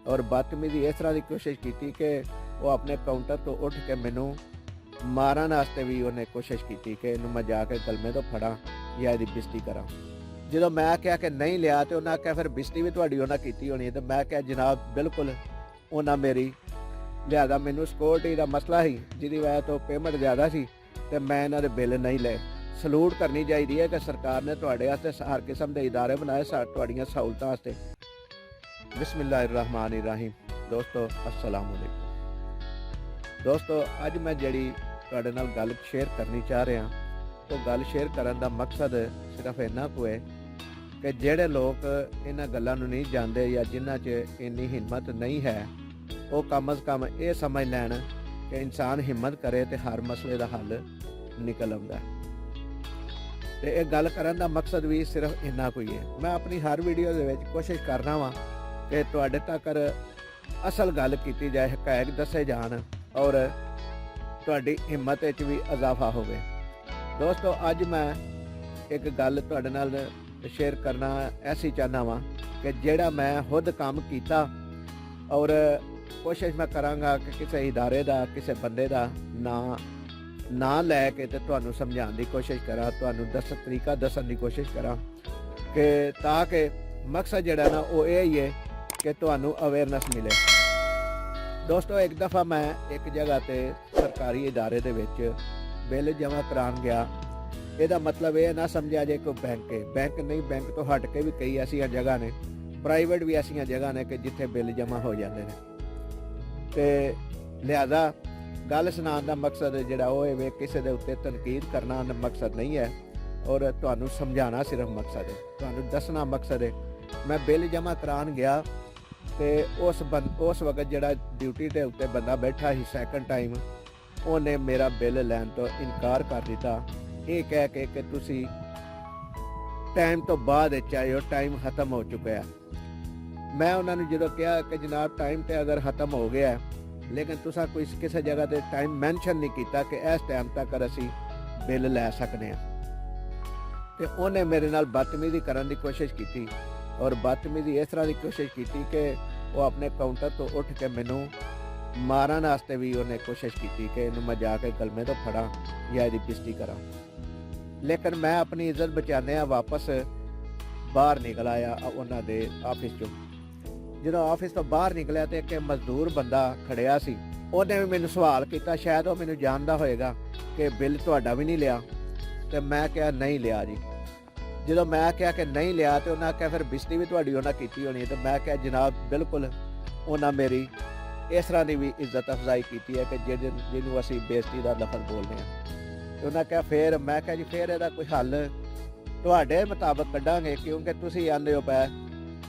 और बदतमीजी इस तरह की कोशिश की कि वो अपने काउंटर तो उठ के मैनू मारन वास्ते भी उन्हें कोशिश की कि इनू मैं जाके गलमे तो फड़ा या इसकी बेइज्जती करा। जो मैं क्या कि नहीं लिया तो उन्हें आख्या फिर बेइज्जती भी तुहाडी उन्हें की होनी है। तो मैं क्या जनाब बिल्कुल उन्हें मेरी लिहाजा मैनू सिक्योरिटी का मसला ही जिसकी वजह तो पेमेंट ज़्यादा सी तो मैं इन्हों के बिल नहीं ले। सलूट करनी चाहिए है कि सरकार ने तुहाडे वास्ते हर किस्म के इदारे बनाए तुहाडीआं सहूलतां वास्ते। बिस्मिल्लाहिर्रहमानिर्रहीम। दोस्तों अस्सलाम वालेकुम। दोस्तों अज मैं जिहड़ी तुहाडे नाल गल शेयर करनी चाह रहा तो गल शेयर करन दा मकसद सिर्फ इन्ना को है कि जिहड़े लोग इन्हां गल्लां नूं नहीं जानते या जिन्हां च इन्नी हिम्मत नहीं है वो कम अज़ कम ये समझ लैन कि इंसान हिम्मत करे तो हर मसले का हल निकल आउंदा है। तो यह गल करन दा मकसद भी सिर्फ इन्ना कोई है। मैं अपनी हर वीडियो दे विच कोशिश करना वा कि तुहाडे तक असल गल की जाए, हकायक दसे जान और तुहाडी हिम्मत विच भी इजाफा होवे। दोस्तों अज मैं एक गल तुहाडे नाल शेयर करना ऐसी चाहना वा कि जिहड़ा मैं खुद काम कीता और कोशिश मैं करांगा कि किसी इदारे का किसी बंदे का ना लैके तो तुहानूं समझाने की कोशिश करा, तुहानूं तरीका दसन की कोशिश करा कि ताकि मकसद जिहड़ा ना वो यही है कि तुहानूं अवेयरनेस मिले। दोस्तों एक दफ़ा मैं एक जगह ते सरकारी इदारे दे विच बिल जमा करान गया। ਇਹਦਾ मतलब ये ना समझा जाए कोई बैंक है, बैंक नहीं, बैंक तो हट के भी कई ऐसिया जगह ने, प्राइवेट भी ऐसिया जगह ने कि जिथे बिल जमा हो जाते हैं। तो लिहाजा गल सुनाने का मकसद जोड़ा वो है किसी के उत्ते तनकीद करना मकसद नहीं है और तुहानूं समझाना सिर्फ मकसद है, तुहानूं दसना मकसद है। मैं बिल जमा करान गया तो उस वक्त जोड़ा ड्यूटी के उत्ते बंदा बैठा ही सैकंड टाइम उन्हें मेरा बिल लैन तो इनकार कर दिता, ये कह के कि तुसी टाइम तो बाद आए हो, टाइम ख़त्म हो चुका है। मैं उन्होंने जो कहा कि जनाब टाइम तो अगर ख़त्म हो गया है लेकिन तुसा कोई किसी जगह पर टाइम मैंशन नहीं किया कि इस टाइम तक असी बिल लै सकते हैं। तो उन्हें मेरे नाल बदतमीजी करने की कोशिश की और बदतमीजी इस तरह की कोशिश की कि वो अपने काउंटर तो उठ के मैनू मारन वास्ते भी उन्हें कोशिश की कि इनू मैं जाके गलमे तो फड़ा या इसकी बेइज्जती करा। लेकिन मैं अपनी इज्जत बचाने वापस बाहर निकल आया उन्होंने ऑफिस चो। जो ऑफिस तो बाहर निकलिया तो एक मजदूर बंदा खड़िया सी, उन्हें भी मैनू सवाल किया, शायद वो मैनू जानता होएगा कि बिल तुहाडा भी नहीं लिया। तो मैं क्या नहीं लिया जी। जो मैं क्या कि नहीं लिया तो उन्हें आख्या फिर बेइज्जती भी तुहाडी उन्हें की होनी है। तो मैं क्या जनाब बिल्कुल उन्हें मेरी इस तरह की भी इज्जत अफजाई की है कि जिन्होंने असी बेइज्जती का लफज बोलने हैं। तो उन्हें क्या फिर मैं क्या जी फिर यदा कोई हल तुहाडे मुताबिक कड्डांगे क्योंकि तुसीं आंदे हो पै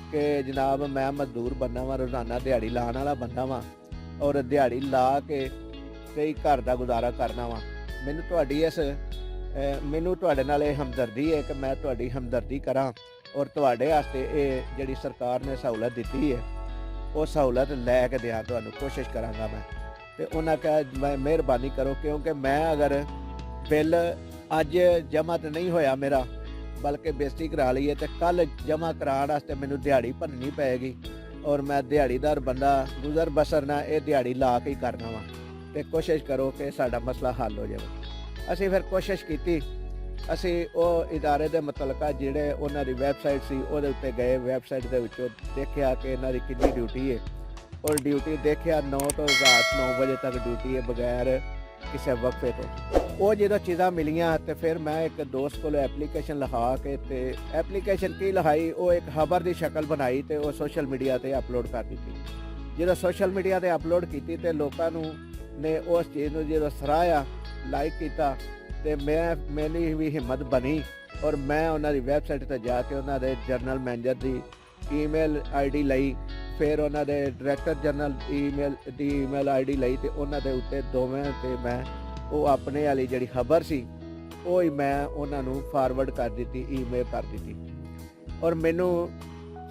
कि जनाब मैं मजदूर बंदा वा, रोज़ाना दिहाड़ी लाने वाला बंदा वा और दिहाड़ी ला के कई घर का गुजारा करना वा। मैनू तुहाडे नाल हमदर्दी है कि मैं तुहाडी हमदर्दी करा और तुहाडे वास्ते ये जिहड़ी सरकार ने सहूलत दी है वो सहूलत लैके दियां तुहानूं कोशिश करांगा मैं। तो उन्हें कहा मैं मेहरबानी करो क्योंकि मैं अगर बिल अज जमा तो नहीं होया मेरा बल्कि बेइज्जती करा ली है तो कल जमा कराने वास्ते मैनू दिहाड़ी भरनी पैगी और मैं दिहाड़ीदार बंदा गुजर बसर ना ये दिहाड़ी ला के ही करना वा। तो कोशिश करो कि साडा मसला हल हो जाए। असी फिर कोशिश की, असी वो इदारे के मुतलका जिहड़े उन्हां दी वैबसाइट सी उहदे उत्ते गए, वैबसाइट दे विचों देखिया कि इन्हां दी कितनी ड्यूटी है और ड्यूटी देखिया 9 तो रात 9 बजे तक ड्यूटी है बगैर किसी वक्फे तो। वो जो चीज़ां मिलियां तो फिर मैं एक दोस्त को एप्लीकेशन लिखा के ते एप्लीकेशन की लिखाई वो एक खबर की शक्ल बनाई तो वो सोशल मीडिया पर अपलोड कर दी। जो सोशल मीडिया पर अपलोड की तो लोगों ने उस चीज़ को जो सराहया लाइक किया तो मेरी भी हिम्मत बनी और मैं उन्होंने वैबसाइट पर जाके उन्होंने जनरल मैनेजर की ईमेल ID लई, फिर उन्होंने डायरैक्टर जनरल ईमेल ID लई तो उन्होंने उत्ते दोवें ते मैं वो अपने वाली जी खबर सी वो ही मैं उन्होंने फॉरवर्ड कर दी, ईमेल कर दी। और मैनू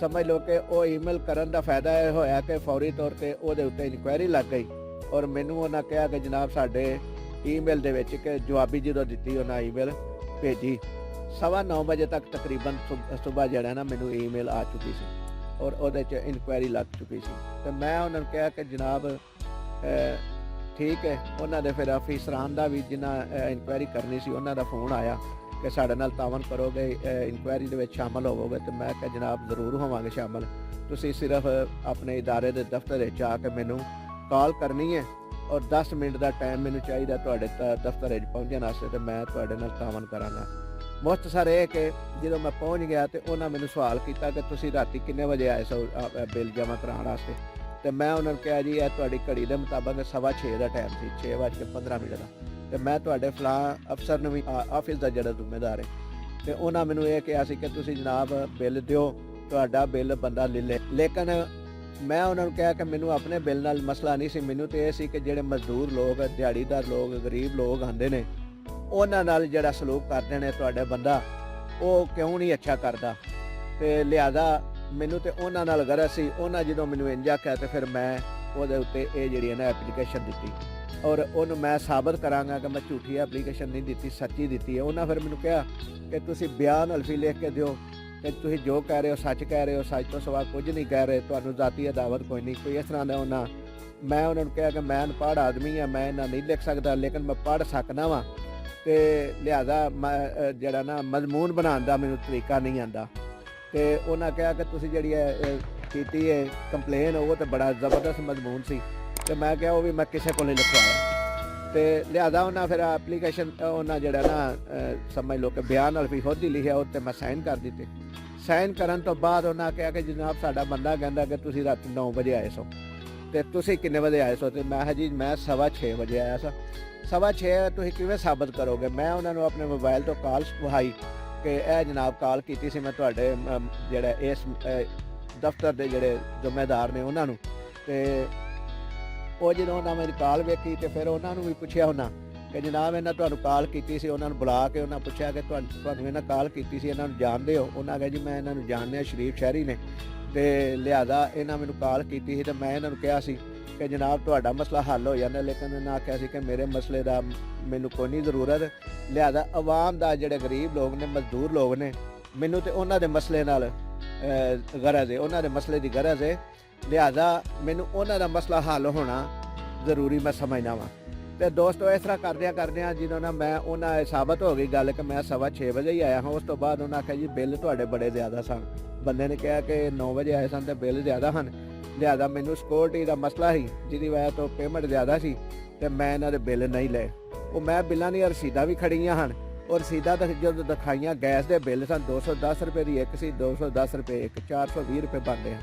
समझ लो कि वो ईमेल करन दा फायदा यह होया कि फौरी तौर पर वो इनक्वायरी लग गई और मैनू उन्हें कहा कि जनाब साडे ईमेल दे विच कि जवाबी जो दी उन्हें ईमेल भेजी 9:15 बजे तक तकरीबन सुबह जड़ा ना मैनू ईमेल आ चुकी सी। ਔਰ ਉਹਦੇ 'ਚ ਇਨਕੁਆਇਰੀ ਲੱਗ ਚੁੱਕੀ ਸੀ। ਤੇ ਮੈਂ ਉਹਨਾਂ ਨੂੰ ਕਿਹਾ ਕਿ ਜਨਾਬ ਠੀਕ ਹੈ। ਉਹਨਾਂ ਦੇ ਫਿਰ ਅਫੀਸਰਾਂ ਦਾ ਵੀ ਜਿਨ੍ਹਾਂ ਇਨਕੁਆਇਰੀ ਕਰਨੀ ਸੀ ਉਹਨਾਂ ਦਾ ਫੋਨ ਆਇਆ ਕਿ ਸਾਡੇ ਨਾਲ ਤਾਵਨ ਕਰੋਗੇ, ਇਨਕੁਆਇਰੀ ਦੇ ਵਿੱਚ ਸ਼ਾਮਲ ਹੋਵੋਗੇ। ਤੇ ਮੈਂ ਕਿਹਾ ਜਨਾਬ ਜ਼ਰੂਰ ਹੋਵਾਂਗੇ ਸ਼ਾਮਲ, ਤੁਸੀਂ ਸਿਰਫ ਆਪਣੇ ਇਦਾਰੇ ਦੇ ਦਫ਼ਤਰ ਵਿੱਚ ਆ ਕੇ ਮੈਨੂੰ ਕਾਲ ਕਰਨੀ ਹੈ ਔਰ 10 ਮਿੰਟ ਦਾ ਟਾਈਮ ਮੈਨੂੰ ਚਾਹੀਦਾ ਤੁਹਾਡੇ ਦਫ਼ਤਰ ਵਿੱਚ ਪਹੁੰਚਣ ਵਾਸਤੇ, ਤੇ ਮੈਂ ਤੁਹਾਡੇ ਨਾਲ ਤਾਵਨ ਕਰਾਂਗਾ। ਮੁਖਤਸਰ ਇਹ ਕਿ ਜਦੋਂ ਮੈਂ ਪਹੁੰਚ ਗਿਆ ਤੇ ਉਹਨਾਂ ਮੈਨੂੰ ਸਵਾਲ ਕੀਤਾ ਕਿ ਤੁਸੀਂ ਰਾਤੀ ਕਿੰਨੇ ਵਜੇ ਆਏ ਸੋ ਬਿੱਲ ਜਮ੍ਹਾਂ ਕਰਾਉਣ ਵਾਸਤੇ। ਤੇ ਮੈਂ ਉਹਨਾਂ ਨੂੰ ਕਿਹਾ ਜੀ ਇਹ ਤੁਹਾਡੀ ਘੜੀ ਦੇ ਮੁਤਾਬਕ 6:15 ਦਾ ਟਾਈਮ ਸੀ, 6:15 ਦਾ। ਤੇ ਮੈਂ ਤੁਹਾਡੇ ਫਲਾਂ ਅਫਸਰ ਨੂੰ ਵੀ ਆਫਿਸ ਦਾ ਜਿਹੜਾ ਜ਼ਿੰਮੇਦਾਰ ਹੈ, ਤੇ ਉਹਨਾਂ ਮੈਨੂੰ ਇਹ ਕਿਹਾ ਸੀ ਕਿ ਤੁਸੀਂ ਜਨਾਬ ਬਿੱਲ ਦਿਓ, ਤੁਹਾਡਾ ਬਿੱਲ ਬੰਦਾ ਲੈ ਲੇ। ਲੇਕਿਨ ਮੈਂ ਉਹਨਾਂ ਨੂੰ ਕਿਹਾ ਕਿ ਮੈਨੂੰ ਆਪਣੇ ਬਿੱਲ ਨਾਲ ਮਸਲਾ ਨਹੀਂ ਸੀ, ਮੈਨੂੰ ਤੇ ਇਹ ਸੀ ਕਿ ਜਿਹੜੇ ਮਜ਼ਦੂਰ ਲੋਕ, ਦਿਹਾੜੀਦਾਰ ਲੋਕ, ਗਰੀਬ ਲੋਕ ਆਉਂਦੇ ਨੇ ਉਹਨਾਂ ਨਾਲ ਜਿਹੜਾ ਸਲੂਕ ਕਰਦੇ ਨੇ ਤੁਹਾਡਾ ਬੰਦਾ, ਉਹ ਕਿਉਂ ਨਹੀਂ ਅੱਛਾ ਕਰਦਾ। ਤੇ ਲਿਹਾਜ਼ਾ ਮੈਨੂੰ ਤੇ ਉਹਨਾਂ ਨਾਲ ਗਰਜ ਸੀ। ਉਹਨਾਂ ਜਦੋਂ ਮੈਨੂੰ ਇੰਜ ਆਖਿਆ ਤੇ ਫਿਰ ਮੈਂ ਉਹਦੇ ਉੱਤੇ ਇਹ ਜਿਹੜੀ ਹੈ ਨਾ ਐਪਲੀਕੇਸ਼ਨ ਦਿੱਤੀ, ਔਰ ਉਹਨੂੰ ਮੈਂ ਸਾਬਤ ਕਰਾਂਗਾ ਕਿ ਮੈਂ ਝੂਠੀ ਐਪਲੀਕੇਸ਼ਨ ਨਹੀਂ ਦਿੱਤੀ, ਸੱਚੀ ਦਿੱਤੀ ਹੈ। ਉਹਨਾਂ ਫਿਰ ਮੈਨੂੰ ਕਿਹਾ ਕਿ ਤੁਸੀਂ ਬਿਆਨ ਹਲਫੀ ਲਿਖ ਕੇ ਦਿਓ ਕਿ ਤੁਸੀਂ ਜੋ ਕਹਿ ਰਹੇ ਹੋ ਸੱਚ ਕਹਿ ਰਹੇ ਹੋ, ਸੱਚ ਤੋਂ ਸਿਵਾ ਕੁਝ ਨਹੀਂ ਕਹਿ ਰਹੇ, ਤੁਹਾਨੂੰ ਜ਼ਾਤੀ ਅਦਾਵਤ ਕੋਈ ਨਹੀਂ, ਕੋਈ ਇਸ ਤਰ੍ਹਾਂ ਦਾ। ਮੈਂ ਉਹਨਾਂ ਨੂੰ ਕਿਹਾ ਕਿ ਮੈਂ ਅਨਪੜ੍ਹ ਆਦਮੀ ਹਾਂ, ਮੈਂ ਇਹਨਾਂ ਨਹੀਂ ਲਿਖ ਸਕਦਾ, ਲੇਕਿਨ ਮੈਂ ਪੜ੍ਹ ਸਕਦਾ ਵਾਂ, ਤੇ ਲਿਹਾਜ਼ਾ ਮੈਂ ਜਿਹੜਾ ਨਾ ਮਜ਼ਮੂਨ ਬਣਾਉਣ ਦਾ ਮੈਨੂੰ ਤਰੀਕਾ ਨਹੀਂ ਆਉਂਦਾ। ਤੇ ਉਹਨਾਂ ਕਿਹਾ ਕਿ ਤੁਸੀਂ ਜਿਹੜੀ ਹੈ ਕੀਤੀ ਹੈ ਕੰਪਲੇਨ, ਉਹ ਤਾਂ ਬੜਾ ਜ਼ਬਰਦਸਤ ਮਜ਼ਮੂਨ ਸੀ। ਤੇ ਮੈਂ ਕਿਹਾ ਉਹ ਵੀ ਮੈਂ ਕਿਸੇ ਕੋਲ ਨਹੀਂ ਲਿਖਵਾਇਆ। ਤੇ ਲਿਹਾਜ਼ਾ ਉਹਨਾਂ ਫਿਰ ਐਪਲੀਕੇਸ਼ਨ ਉਹਨਾਂ ਜਿਹੜਾ ਨਾ ਸਮਝ ਲਓ ਕਿ ਬਿਆਨ ਹਲਫੀ ਖੁਦ ਹੀ ਲਿਖਿਆ, ਉਹ 'ਤੇ ਮੈਂ ਸਾਈਨ ਕਰ ਦਿੱਤੇ। ਸਾਈਨ ਕਰਨ ਤੋਂ ਬਾਅਦ ਉਹਨਾਂ ਕਿਹਾ ਕਿ ਜਨਾਬ ਸਾਡਾ ਬੰਦਾ ਕਹਿੰਦਾ ਕਿ ਤੁਸੀਂ ਰਾਤ 9 ਵਜੇ ਆਏ ਸੋ, ਤੇ ਤੁਸੀਂ ਕਿੰਨੇ ਵਜੇ ਆਏ ਸੋ? ਤੇ ਮੈਂ ਕਿਹਾ ਜੀ ਮੈਂ 6:15 ਵਜੇ ਆਇਆ ਸਾਂ। 6:15 ਤੁਸੀਂ ਕਿਵੇਂ ਸਾਬਤ ਕਰੋਗੇ? ਮੈਂ ਉਹਨਾਂ ਨੂੰ ਆਪਣੇ ਮੋਬਾਈਲ ਤੋਂ ਕਾਲ ਵਹਾਈ ਕਿ ਇਹ ਜਨਾਬ ਕਾਲ ਕੀਤੀ ਸੀ ਮੈਂ ਤੁਹਾਡੇ ਜਿਹੜਾ ਇਸ ਦਫ਼ਤਰ ਦੇ ਜਿਹੜੇ ਜ਼ਿੰਮੇਦਾਰ ਨੇ ਉਹਨਾਂ ਨੂੰ। ਤੇ ਉਹ ਜਦੋਂ ਉਹਨਾਂ ਮੇਰੀ ਕਾਲ ਵੇਖੀ ਤੇ ਫਿਰ ਉਹਨਾਂ ਨੂੰ ਵੀ ਪੁੱਛਿਆ ਉਹਨਾਂ ਕਿ ਜਨਾਬ ਇਹਨਾਂ ਤੁਹਾਨੂੰ ਕਾਲ ਕੀਤੀ ਸੀ। ਉਹਨਾਂ ਨੂੰ ਬੁਲਾ ਕੇ ਉਹਨਾਂ ਪੁੱਛਿਆ ਕਿ ਤੁਹਾਨੂੰ ਇਹਨਾਂ ਕਾਲ ਕੀਤੀ ਸੀ, ਇਹਨਾਂ ਨੂੰ ਜਾਣਦੇ ਹੋ? ਉਹਨਾਂ ਕਿਹਾ ਜੀ ਮੈਂ ਇਹਨਾਂ ਨੂੰ ਜਾਣਦੇ ਹਾਂ, ਸ਼ਰੀਫ ਸ਼ਹਿਰੀ ਨੇ, ਤੇ ਲਿਹਾਜ਼ਾ ਇਹਨਾਂ ਮੈਨੂੰ ਕਾਲ ਕੀਤੀ ਸੀ। ਤੇ ਮੈਂ ਇਹਨਾਂ ਨੂੰ ਕਿਹਾ ਸੀ ਕਿ ਜਨਾਬ ਤੁਹਾਡਾ ਮਸਲਾ ਹੱਲ ਹੋ ਜਾਂਦਾ, ਲੇਕਿਨ ਉਹਨਾਂ ਆਖਿਆ ਸੀ ਕਿ ਮੇਰੇ ਮਸਲੇ ਦਾ ਮੈਨੂੰ ਕੋਈ ਨਹੀਂ ਜ਼ਰੂਰਤ। ਲਿਹਾਜ਼ਾ ਆਵਾਮ ਦਾ ਜਿਹੜੇ ਗਰੀਬ ਲੋਕ ਨੇ, ਮਜ਼ਦੂਰ ਲੋਕ ਨੇ, ਮੈਨੂੰ ਤੇ ਉਹਨਾਂ ਦੇ ਮਸਲੇ ਨਾਲ ਗਰਜ਼ ਹੈ, ਉਹਨਾਂ ਦੇ ਮਸਲੇ ਦੀ ਗਰਜ਼ ਹੈ। ਲਿਹਾਜ਼ਾ ਮੈਨੂੰ ਉਹਨਾਂ ਦਾ ਮਸਲਾ ਹੱਲ ਹੋਣਾ ਜ਼ਰੂਰੀ ਮੈਂ ਸਮਝਦਾ ਵਾਂ। ਤੇ ਦੋਸਤੋ ਇਸ ਤਰ੍ਹਾਂ ਕਰਦਿਆਂ ਜਦੋਂ ਨਾ ਮੈਂ ਉਹਨਾਂ ਸਾਬਤ ਹੋ ਗਈ ਗੱਲ ਕਿ ਮੈਂ 6:15 ਵਜੇ ਹੀ ਆਇਆ ਹਾਂ। ਉਸ ਤੋਂ ਬਾਅਦ ਉਹਨਾਂ ਆਖਿਆ ਜੀ ਬਿੱਲ ਤੁਹਾਡੇ ਬੜੇ ਜ਼ਿਆਦਾ ਸਨ। ਬੰਦੇ ਨੇ ਕਿਹਾ ਕਿ 9 ਵਜੇ ਆਏ ਸਨ ਤੇ ਬਿੱਲ ਜ਼ਿਆਦਾ ਹਨ। ਲਿਹਾਜ਼ਾ ਮੈਨੂੰ ਸਿਕਿਉਰਿਟੀ ਦਾ ਮਸਲਾ ਸੀ ਜਿਹਦੀ ਵਜ੍ਹਾ ਤੋਂ ਪੇਮੈਂਟ ਜ਼ਿਆਦਾ ਸੀ ਤੇ ਮੈਂ ਇਹਨਾਂ ਦੇ ਬਿੱਲ ਨਹੀਂ ਲਏ। ਉਹ ਮੈਂ ਬਿੱਲਾਂ ਦੀਆਂ ਰਸੀਦਾਂ ਵੀ ਖੜੀਆਂ ਹਨ, ਔਰ ਰਸੀਦਾਂ ਤਾਂ ਜਦੋਂ ਦਿਖਾਈਆਂ ਗੈਸ ਦੇ ਬਿੱਲ ਸਨ 210 ਰੁਪਏ ਦੀ ਇੱਕ ਸੀ, 210 ਰੁਪਏ ਇੱਕ, 420 ਰੁਪਏ ਬਣਦੇ ਆ।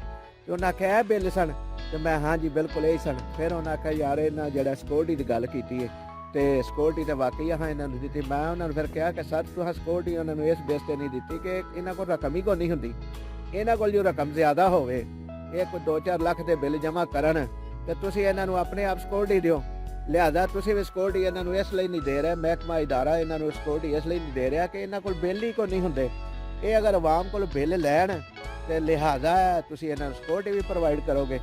ਤੇ ਉਹਨਾਂ ਆਖਿਆ ਇਹ ਬਿੱਲ ਸਨ? ਤੇ ਮੈਂ ਹਾਂ ਜੀ ਬਿਲਕੁਲ ਇਹ ਸਨ। ਫਿਰ ਉਹਨਾਂ ਆਖਿਆ ਯਾਰ ਇਹਨਾਂ ਜਿਹੜਾ ਸਿਕਿਉਰਿਟੀ ਦੀ ਗੱਲ ਕੀਤੀ ਹੈ ਤੇ ਸਿਕਿਉਰਿਟੀ ਤਾਂ ਵਾਕਈ ਹਾਂ ਇਹਨਾਂ ਨੂੰ ਦਿੱਤੀ। ਮੈਂ ਉਹਨਾਂ ਨੂੰ ਫਿਰ ਕਿਹਾ ਕਿ ਸਰ ਤੁਸੀਂ ਸਿਕਿਉਰਿਟੀ ਉਹਨਾਂ ਨੂੰ ਇਸ ਬੇਸ 'ਤੇ ਨਹੀਂ ਦਿੱਤੀ ਕਿ ਇਹਨਾਂ ਕੋਲ ਰਕਮ ਹੀ ਕੋਈ ਨਹੀਂ ਹੁੰਦੀ। ਇਹਨਾਂ ਕੋਲ ਜੋ ਰਕਮ ਜ਼ਿਆਦਾ ਹੋਵੇ, ਇਹ ਕੋਈ 2-4 ਲੱਖ ਦੇ ਬਿੱਲ ਜਮ੍ਹਾਂ ਕਰਨ ਤੇ ਤੁਸੀਂ ਇਹਨਾਂ ਨੂੰ ਆਪਣੇ ਆਪ ਸਿਕਿਉਰਿਟੀ ਦਿਓ। ਲਿਹਾਜ਼ਾ ਤੁਸੀਂ ਵੀ ਸਿਕਿਉਰਿਟੀ ਇਹਨਾਂ ਨੂੰ ਇਸ ਲਈ ਨਹੀਂ ਦੇ ਰਹੇ, ਮਹਿਕਮਾ ਇਦਾਰਾ ਇਹਨਾਂ ਨੂੰ ਸਿਕਿਉਰਿਟੀ ਇਸ ਲਈ ਨਹੀਂ ਦੇ ਰਿਹਾ ਕਿ ਇਹਨਾਂ ਕੋਲ ਬਿੱਲ ਹੀ ਕੋਈ ਨਹੀਂ ਹੁੰਦੇ। ਇਹ ਅਗਰ ਆਵਾਮ ਕੋਲ ਬਿੱਲ ਲੈਣ ਤੇ ਲਿਹਾਜ਼ਾ ਤੁਸੀਂ ਇਹਨਾਂ ਨੂੰ ਸਿਕਿਉਰਿਟੀ ਵੀ ਪ੍ਰੋਵਾਈਡ ਕਰੋਗੇ।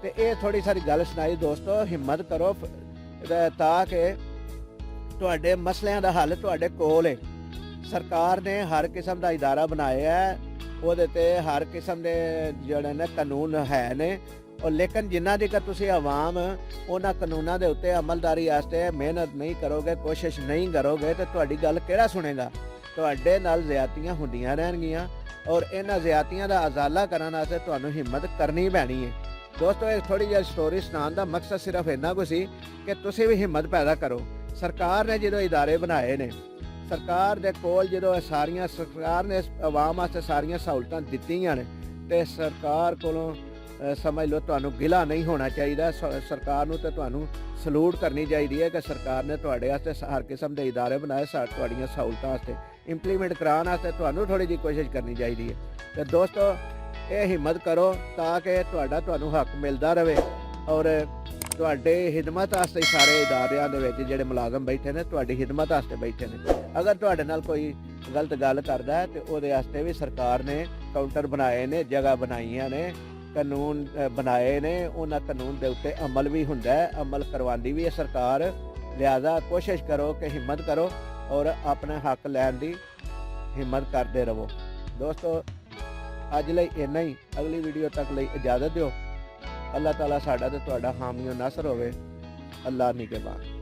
ਤੇ ਇਹ ਥੋੜੀ ਸਾਰੀ ਗੱਲ ਸੁਣਾਈ। ਦੋਸਤੋ ਹਿੰਮਤ ਕਰੋ ਤਾਂ ਕਿ ਤੁਹਾਡੇ ਮਸਲਿਆਂ ਦਾ ਹੱਲ ਤੁਹਾਡੇ ਕੋਲ ਹੈ। ਸਰਕਾਰ ਨੇ ਹਰ ਕਿਸਮ ਦਾ ਇਦਾਰਾ ਬਣਾਇਆ ਹੈ, ਉਹਦੇ ਤੇ ਹਰ ਕਿਸਮ ਦੇ ਜਿਹੜੇ ਨੇ ਕਾਨੂੰਨ ਹੈ ਨੇ, ਔਰ ਲੇਕਿਨ ਜਿੰਨਾ ਜੇਕਰ ਤੁਸੀਂ ਆਵਾਮ ਉਹਨਾਂ ਕਾਨੂੰਨਾਂ ਦੇ ਉੱਤੇ ਅਮਲਦਾਰੀ ਵਾਸਤੇ ਮਿਹਨਤ ਨਹੀਂ ਕਰੋਗੇ, ਕੋਸ਼ਿਸ਼ ਨਹੀਂ ਕਰੋਗੇ, ਤੇ ਤੁਹਾਡੀ ਗੱਲ ਕਿਹੜਾ ਸੁਣੇਗਾ? ਤੁਹਾਡੇ ਨਾਲ ਜ਼ਿਆਦਤੀਆਂ ਹੁੰਦੀਆਂ ਰਹਿਣਗੀਆਂ, ਔਰ ਇਹਨਾਂ ਜ਼ਿਆਦਤੀਆਂ ਦਾ ਅਜ਼ਾਲਾ ਕਰਨ ਵਾਸਤੇ ਤੁਹਾਨੂੰ ਹਿੰਮਤ ਕਰਨੀ ਪੈਣੀ ਹੈ। ਦੋਸਤੋ ਇਹ ਥੋੜੀ ਜਿਹੀ ਸਟੋਰੀ ਸੁਣਾਉਣ ਦਾ ਮਕਸਦ ਸਿਰਫ ਇੰਨਾ ਕੁ ਸੀ ਕਿ ਤੁਸੀਂ ਵੀ ਹਿੰਮਤ ਪੈਦਾ ਕਰੋ। ਸਰਕਾਰ ਨੇ ਜਦੋਂ ਇਦਾਰੇ ਬਣਾਏ ਨੇ, ਸਰਕਾਰ ਦੇ ਕੋਲ ਜਦੋਂ ਸਰਕਾਰ ਨੇ ਆਵਾਮ ਵਾਸਤੇ ਸਾਰੀਆਂ ਸਹੂਲਤਾਂ ਦਿੱਤੀਆਂ ਨੇ, ਤੇ ਸਰਕਾਰ ਕੋਲੋਂ ਸਮਝ ਲਓ ਤੁਹਾਨੂੰ ਗਿਲਾ ਨਹੀਂ ਹੋਣਾ ਚਾਹੀਦਾ। ਸਰਕਾਰ ਨੂੰ ਤੇ ਤੁਹਾਨੂੰ ਸਲੂਟ ਕਰਨੀ ਚਾਹੀਦੀ ਹੈ ਕਿ ਸਰਕਾਰ ਨੇ ਤੁਹਾਡੇ ਵਾਸਤੇ ਹਰ ਕਿਸਮ ਦੇ ਇਦਾਰੇ ਬਣਾਏ, ਤੁਹਾਡੀਆਂ ਸਹੂਲਤਾਂ ਵਾਸਤੇ ਇੰਪਲੀਮੈਂਟ ਕਰਾਉਣ ਵਾਸਤੇ ਤੁਹਾਨੂੰ ਥੋੜੀ ਜਿਹੀ ਕੋਸ਼ਿਸ਼ ਕਰਨੀ ਚਾਹੀਦੀ ਹੈ। ਤੇ ਦੋਸਤੋ ਇਹ ਹਿੰਮਤ ਕਰੋ ਤਾਂ ਕਿ ਤੁਹਾਨੂੰ ਹੱਕ ਮਿਲਦਾ ਰਹੇ, ਔਰ ਤੁਹਾਡੇ ਖਿਦਮਤ ਵਾਸਤੇ ਸਾਰੇ ਇਦਾਰਿਆਂ ਦੇ ਵਿੱਚ ਜਿਹੜੇ ਮੁਲਾਜ਼ਮ ਬੈਠੇ ਨੇ ਤੁਹਾਡੀ ਖਿਦਮਤ ਵਾਸਤੇ ਬੈਠੇ ਨੇ। ਅਗਰ ਤੁਹਾਡੇ ਨਾਲ ਕੋਈ ਗਲਤ ਗੱਲ ਕਰਦਾ ਹੈ ਤੇ ਉਹਦੇ ਵਾਸਤੇ ਵੀ ਸਰਕਾਰ ਨੇ ਕਾਊਂਟਰ ਬਣਾਏ ਨੇ, ਜਗ੍ਹਾ ਬਣਾਈਆਂ ਨੇ, ਕਾਨੂੰਨ ਬਣਾਏ ਨੇ। ਉਹਨਾਂ ਕਾਨੂੰਨ ਦੇ ਉੱਤੇ ਅਮਲ ਵੀ ਹੁੰਦਾ ਹੈ, ਅਮਲ ਕਰਵਾਉਂਦੀ ਵੀ ਹੈ ਸਰਕਾਰ। ਲਿਹਾਜ਼ਾ ਕੋਸ਼ਿਸ਼ ਕਰੋ ਕਿ ਹਿੰਮਤ ਕਰੋ ਔਰ ਆਪਣਾ ਹੱਕ ਲੈਣ ਦੀ ਹਿੰਮਤ ਕਰਦੇ ਰਹੋ। ਦੋਸਤੋ ਅੱਜ ਲਈ ਇੰਨਾ ਹੀ। ਅਗਲੀ ਵੀਡੀਓ ਤੱਕ ਲਈ ਇਜਾਜ਼ਤ ਦਿਓ। ਅੱਲਾਹ ਤਾਲਾ ਸਾਡਾ ਤੇ ਤੁਹਾਡਾ ਹਾਮੀ ਨਾਸਰ ਹੋਵੇ। ਅੱਲਾਹ ਨਿਗਹਿਬਾਨ।